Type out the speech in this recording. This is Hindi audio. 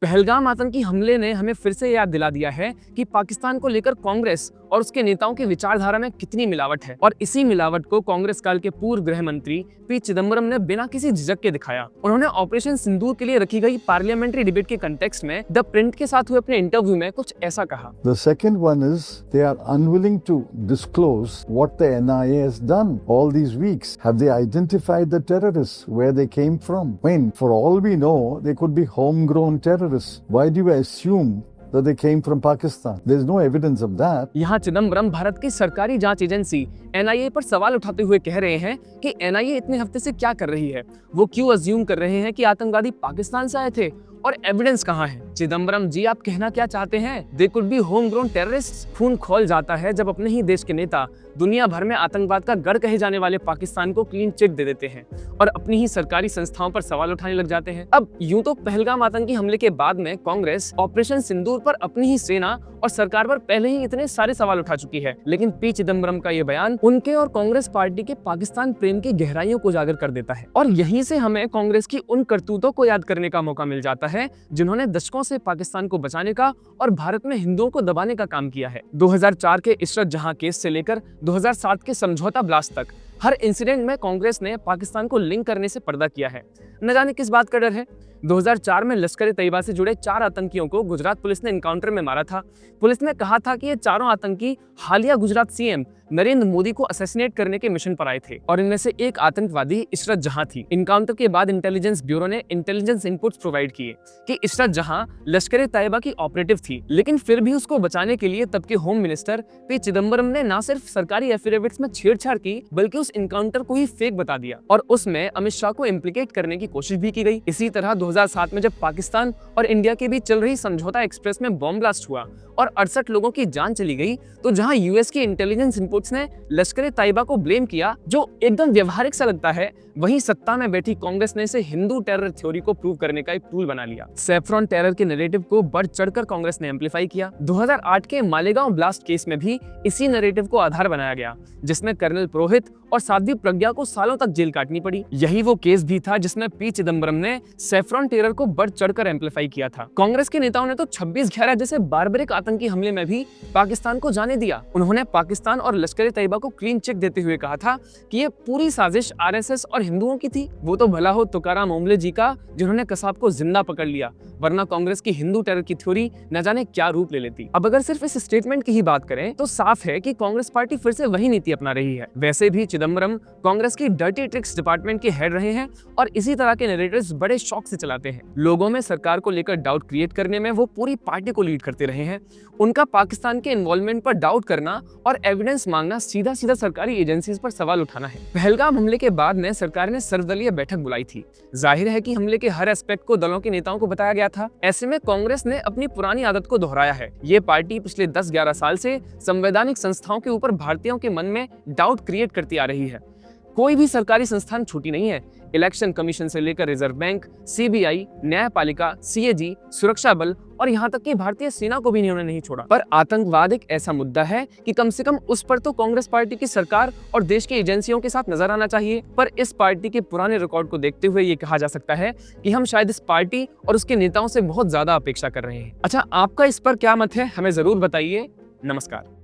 पहलगाम आतंकी हमले ने हमें फिर से याद दिला दिया है कि पाकिस्तान को लेकर कांग्रेस और उसके नेताओं की विचारधारा में कितनी मिलावट है। और इसी मिलावट को कांग्रेस काल के पूर्व गृह मंत्री पी चिदम्बरम ने बिना किसी झिझक के दिखाया। उन्होंने ऑपरेशन सिंदूर के लिए रखी गई पार्लियामेंट्री डिबेट के कंटेक्स्ट में द प्रिंट के साथ हुए अपने इंटरव्यू में कुछ ऐसा कहा। The second one is they are unwilling to disclose what the NIA has done all these weeks. Have they identified the terrorists, where they came from? I mean, for all we know, they could be homegrown terrorists. Why do you assume that they came from Pakistan? There's no evidence of that. यहाँ चिदम्बरम भारत की सरकारी जांच एजेंसी NIA पर सवाल उठाते हुए कह रहे हैं कि NIA इतने हफ्ते से क्या कर रही है, वो क्यों अज्यूम कर रहे हैं कि आतंकवादी पाकिस्तान से आए थे और एविडेंस कहाँ है। चिदम्बरम जी, आप कहना क्या चाहते हैं? They could be home grown terrorist. खून खौल जाता है जब अपने ही देश के नेता दुनिया भर में आतंकवाद का गढ़ कहे जाने वाले पाकिस्तान को क्लीन चिट दे देते हैं और अपनी ही सरकारी संस्थाओं पर सवाल उठाने लग जाते हैं। अब यूं तो पहलगाम आतंकी हमले के बाद में कांग्रेस ऑपरेशन सिंदूर पर अपनी ही सेना और सरकार पर पहले ही इतने सारे सवाल उठा चुकी है, लेकिन पी चिदम्बरम का ये बयान उनके और कांग्रेस पार्टी के पाकिस्तान प्रेम की गहराइयों को उजागर कर देता है। और यहीं से हमें कांग्रेस की उन करतूतों को याद करने का मौका मिल जाता है जिन्होंने दशकों से पाकिस्तान को बचाने का और भारत में हिंदुओं को दबाने का काम किया है। 2004 के इशरत जहां केस से लेकर 2007 के समझौता ब्लास्ट तक हर इंसिडेंट में कांग्रेस ने पाकिस्तान को लिंक करने से पर्दा किया है। न जाने किस बात का डर है। 2004 में लश्कर ए तैयबा से जुड़े 4 आतंकियों को गुजरात पुलिस ने एनकाउंटर में मारा था। पुलिस ने कहा था कि ये चारों आतंकी हालिया गुजरात सीएम नरेंद्र मोदी को असैसिनेट करने के मिशन पर आए थे और इनमें से एक आतंकवादी इशरत जहां थी। एनकाउंटर के बाद इंटेलिजेंस ब्यूरो ने इंटेलिजेंस इनपुट्स प्रोवाइड किए कि इशरत जहां लश्कर ए तैयबा की ऑपरेटिव थी, लेकिन फिर भी उसको बचाने के लिए तब के होम मिनिस्टर पी चिदम्बरम ने न सिर्फ सरकारी एफिडेविट्स में छेड़छाड़ की बल्कि उस एनकाउंटर को ही फेक बता दिया और उसमें अमित शाह को इम्प्लीकेट करने की कोशिश भी की गई। इसी तरह 2007 में जब पाकिस्तान और इंडिया के बीच चल रही समझौता एक्सप्रेस में बॉम्ब ब्लास्ट हुआ और 68 लोगों की जान चली गई, तो जहां यूएस की इंटेलिजेंस इनपुट्स ने लश्कर ए तैयबा को ब्लेम किया, जो एकदम व्यवहारिक सा लगता है, वहीं सत्ता में बैठी कांग्रेस ने इसे हिंदू टेरर थ्योरी को प्रूव करने का एक टूल बना लिया। सैफरॉन टेरर के नैरेटिव को बढ़ चढ़कर कांग्रेस ने एम्पलीफाई किया। 2008 के मालेगांव ब्लास्ट केस में भी इसी नैरेटिव को आधार बनाया गया, जिसमें कर्नल पुरोहित और साध्वी प्रज्ञा को सालों तक जेल काटनी पड़ी। यही वो केस भी था जिसमें पी चिदम्बरम ने सैफरॉन टेरर को बढ़ चढ़कर एम्पलीफाई किया था। कांग्रेस के नेताओं ने तो 26/11 जैसे बारबरिक आतंकी हमले में भी पाकिस्तान को जाने दिया। उन्होंने पाकिस्तान और लश्कर ए तैयबा को क्लीन चिट देते हुए कहा था कि ये पूरी साजिश आरएसएस और हिंदुओं की थी। वो तो भला हो तुकाराम ओमले जी का, जिन्होंने कसाब को जिंदा पकड़ लिया, वरना कांग्रेस की हिंदू टेरर की थ्योरी न जाने क्या रूप ले लेती। अब अगर सिर्फ इस स्टेटमेंट की ही बात करें तो साफ है कि कांग्रेस पार्टी फिर से वही नीति अपना रही है। वैसे भी चिदम्बरम कांग्रेस की डर्टी ट्रिक्स डिपार्टमेंट के हेड रहे हैं और इसी तरह के नैरेटिव्स बड़े शौक से चलाते हैं। लोगों में सरकार को लेकर डाउट क्रिएट करने में वो पूरी पार्टी को लीड करते रहे हैं। उनका पाकिस्तान के इन्वॉल्वमेंट पर डाउट करना और एविडेंस मांगना सीधा सीधा सरकारी एजेंसीज पर सवाल उठाना है। पहलगाम हमले के बाद में सरकार ने सर्वदलीय बैठक बुलाई थी। जाहिर है कि हमले के हर एस्पेक्ट को दलों के नेताओं को बताया गया था। ऐसे में कांग्रेस ने अपनी पुरानी आदत को दोहराया है। ये पार्टी पिछले 10-11 साल से संवैधानिक संस्थाओं के ऊपर भारतीयों के मन में डाउट क्रिएट करती आ रही है। कोई भी सरकारी संस्थान छूटी नहीं है। इलेक्शन कमीशन से लेकर रिजर्व बैंक, सीबीआई, न्यायपालिका, सीएजी, सुरक्षा बल और यहाँ तक कि भारतीय सेना को भी इन्होंने नहीं छोड़ा। पर आतंकवाद एक ऐसा मुद्दा है कि कम से कम उस पर तो कांग्रेस पार्टी की सरकार और देश की एजेंसियों के साथ नजर आना चाहिए। पर इस पार्टी के पुराने रिकॉर्ड को देखते हुए ये कहा जा सकता है कि हम शायद इस पार्टी और उसके नेताओं से बहुत ज्यादा अपेक्षा कर रहे हैं। अच्छा, आपका इस पर क्या मत है? हमें जरूर बताइए। नमस्कार।